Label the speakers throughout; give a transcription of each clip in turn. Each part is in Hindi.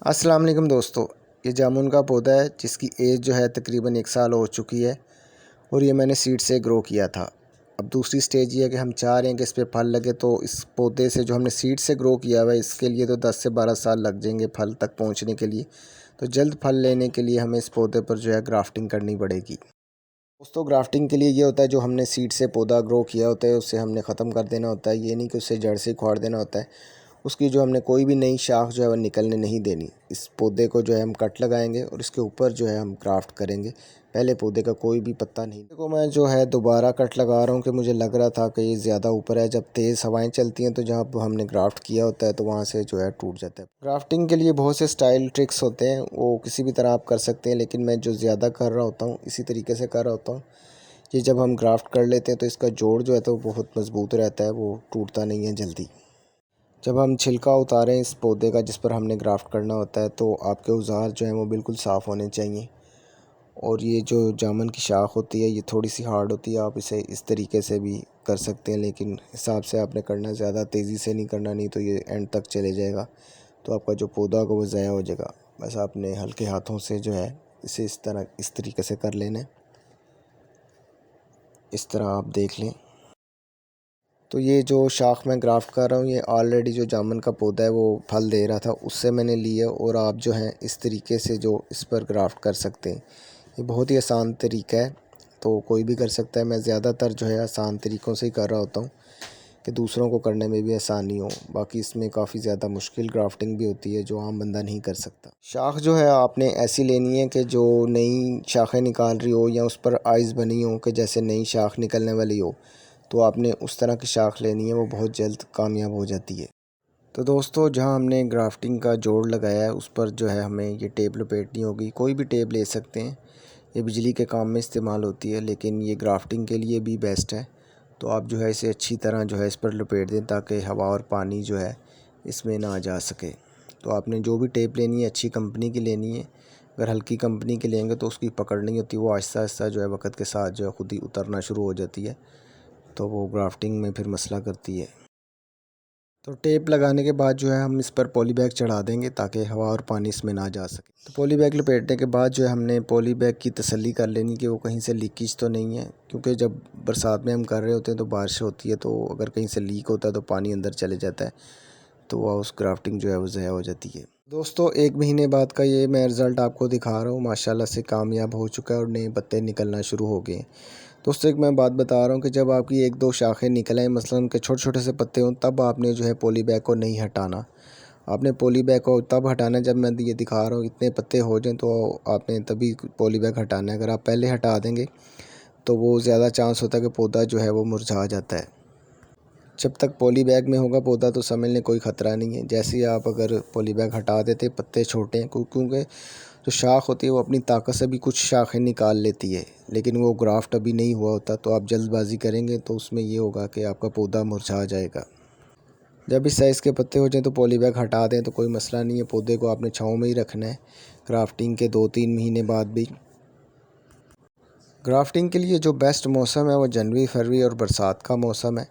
Speaker 1: अस्सलाम वालेकुम दोस्तों, ये जामुन का पौधा है जिसकी एज जो है तकरीबन 1 साल हो चुकी है और ये मैंने सीड से ग्रो किया था। अब दूसरी स्टेज ये है कि हम चाह रहे हैं कि इस पे फल लगे, तो इस पौधे से जो हमने सीड से ग्रो किया हुआ है इसके लिए तो 10 से 12 साल लग जाएंगे फल तक पहुंचने के लिए। तो जल्द फल लेने के लिए हमें इस पौधे पर जो है ग्राफ्टिंग करनी पड़ेगी। दोस्तों, ग्राफ्टिंग के लिए ये होता है, जो हमने सीड से पौधा ग्रो किया होता है उसे हमने ख़त्म कर देना होता है। ये नहीं कि उसे जड़ से उखाड़ देना होता है। उसकी जो हमने कोई भी नई शाख जो है वो निकलने नहीं देनी। इस पौधे को जो है हम कट लगाएंगे और इसके ऊपर जो है हम ग्राफ्ट करेंगे। पहले पौधे का कोई भी पत्ता नहीं। देखो, मैं जो है दोबारा कट लगा रहा हूँ कि मुझे लग रहा था कि ये ज़्यादा ऊपर है। जब तेज़ हवाएं चलती हैं तो जहाँ पर हमने ग्राफ्ट किया होता है तो वहाँ से जो है टूट जाता है। ग्राफ्टिंग के लिए बहुत से स्टाइल ट्रिक्स होते हैं, वो किसी भी तरह आप कर सकते हैं, लेकिन मैं जो ज़्यादा कर रहा होता हूँ इसी तरीके से कर रहा होता हूँ। ये जब हम ग्राफ्ट कर लेते हैं तो इसका जोड़ जो है तो बहुत मज़बूत रहता है, वो टूटता नहीं है जल्दी। जब हम छिलका उतारें इस पौधे का जिस पर हमने ग्राफ्ट करना होता है तो आपके औजार जो हैं वो बिल्कुल साफ़ होने चाहिए। और ये जो जामुन की शाख होती है ये थोड़ी सी हार्ड होती है, आप इसे इस तरीके से भी कर सकते हैं, लेकिन हिसाब से आपने करना, ज़्यादा तेज़ी से नहीं करना, नहीं तो ये एंड तक चले जाएगा तो आपका जो पौधा होगा वो ज़ाया हो जाएगा। बस आपने हल्के हाथों से जो है इसे इस तरीके से कर लेना है। इस तरह आप देख लें। तो ये जो शाख मैं ग्राफ्ट कर रहा हूँ ये ऑलरेडी जो जामुन का पौधा है वो फल दे रहा था, उससे मैंने लिया। और आप जो हैं इस तरीके से जो इस पर ग्राफ्ट कर सकते हैं। ये बहुत ही आसान तरीका है, तो कोई भी कर सकता है। मैं ज़्यादातर जो है आसान तरीक़ों से ही कर रहा होता हूँ कि दूसरों को करने में भी आसानी हो। बाकी इसमें काफ़ी ज़्यादा मुश्किल ग्राफ्टिंग भी होती है जो आम बंदा नहीं कर सकता। शाख जो है आपने ऐसी लेनी है कि जो नई शाखें निकाल रही हो या उस पर आइज़ बनी हो कि जैसे नई शाख निकलने वाली हो, तो आपने उस तरह की शाख लेनी है, वो बहुत जल्द कामयाब हो जाती है। तो दोस्तों, जहां हमने ग्राफ्टिंग का जोड़ लगाया है उस पर जो है हमें ये टेप लपेटनी होगी। कोई भी टेप ले सकते हैं, ये बिजली के काम में इस्तेमाल होती है, लेकिन ये ग्राफ्टिंग के लिए भी बेस्ट है। तो आप जो है इसे अच्छी तरह जो है इस पर लपेट दें ताकि हवा और पानी जो है इसमें ना जा सके। तो आपने जो भी टेप लेनी है अच्छी कंपनी की लेनी है। अगर हल्की कंपनी की लेंगे तो उसकी पकड़ नहीं होती, वो आहिस्ता आहिस्ता जो है वक्त के साथ जो है ख़ुद ही उतरना शुरू हो जाती है, तो वो ग्राफ्टिंग में फिर मसला करती है। तो टेप लगाने के बाद जो है हम इस पर पॉली बैग चढ़ा देंगे ताकि हवा और पानी इसमें ना जा सके। तो पॉली बैग लपेटने के बाद जो है हमने पॉली बैग की तसल्ली कर लेनी कि वो कहीं से लीकेज तो नहीं है, क्योंकि जब बरसात में हम कर रहे होते हैं तो बारिश होती है, तो अगर कहीं से लीक होता है तो पानी अंदर चले जाता है, तो वह उस ग्राफ्टिंग जो है वो ज़ाया हो जाती है। दोस्तों, 1 महीने बाद का ये मैं रिज़ल्ट आपको दिखा रहा हूँ। माशाल्लाह से कामयाब हो चुका है और नए पत्ते निकलना शुरू हो गए हैं। दोस्तों, एक मैं बात बता रहा हूँ कि जब आपकी 1-2 शाखें निकल आएँ, मसलन के छोटे-छोटे से पत्ते हों, तब आपने जो है पॉली बैग को नहीं हटाना। आपने पॉली बैग को तब हटाना है जब मैं ये दिखा रहा हूँ इतने पत्ते हो जाएँ, तो आपने तभी पॉली बैग हटाना है। अगर आप पहले हटा देंगे तो वो ज़्यादा चांस होता है कि पौधा जो है वो मुरझा जाता है। जब तक पॉली बैग में होगा पौधा तो समझ लें कोई ख़तरा नहीं है। जैसे ही आप अगर पॉली बैग हटा देते, पत्ते छोटे हैं, क्योंकि जो शाख होती है वो अपनी ताकत से भी कुछ शाखें निकाल लेती है, लेकिन वो ग्राफ्ट अभी नहीं हुआ होता, तो आप जल्दबाजी करेंगे तो उसमें ये होगा कि आपका पौधा मुरझा जाएगा। जब इस साइज़ के पत्ते हो जाएं तो पॉली बैग हटा दें, तो कोई मसला नहीं है। पौधे को आपने छाँव में ही रखना है ग्राफ्टिंग के 2-3 महीने बाद भी। ग्राफ्टिंग के लिए जो बेस्ट मौसम है वो जनवरी, फरवरी और बरसात का मौसम है।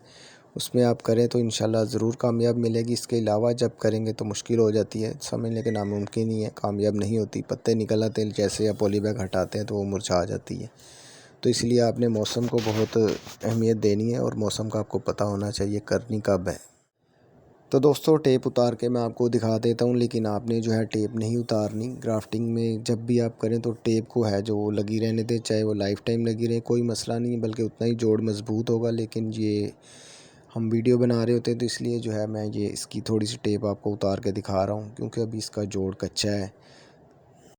Speaker 1: उसमें आप करें तो इंशाल्लाह ज़रूर कामयाब मिलेगी। इसके अलावा जब करेंगे तो मुश्किल हो जाती है, समझ लें कि नामुमकिन ही है, कामयाब नहीं होती। पत्ते निकल आते हैं, जैसे आप पॉली बैग हटाते हैं तो वो मुरझा जाती है। तो इसलिए आपने मौसम को बहुत अहमियत देनी है और मौसम का आपको पता होना चाहिए करनी कब है। तो दोस्तों, टेप उतार के मैं आपको दिखा देता हूँ, लेकिन आपने जो है टेप नहीं उतारनी। ग्राफ्टिंग में जब भी आप करें तो टेप को है जो लगी रहने दें, चाहे वो लाइफ टाइम लगी रहे, कोई मसला नहीं, बल्कि उतना ही जोड़ मज़बूत होगा। लेकिन ये हम वीडियो बना रहे होते हैं तो इसलिए जो है मैं ये इसकी थोड़ी सी टेप आपको उतार के दिखा रहा हूँ, क्योंकि अभी इसका जोड़ कच्चा है।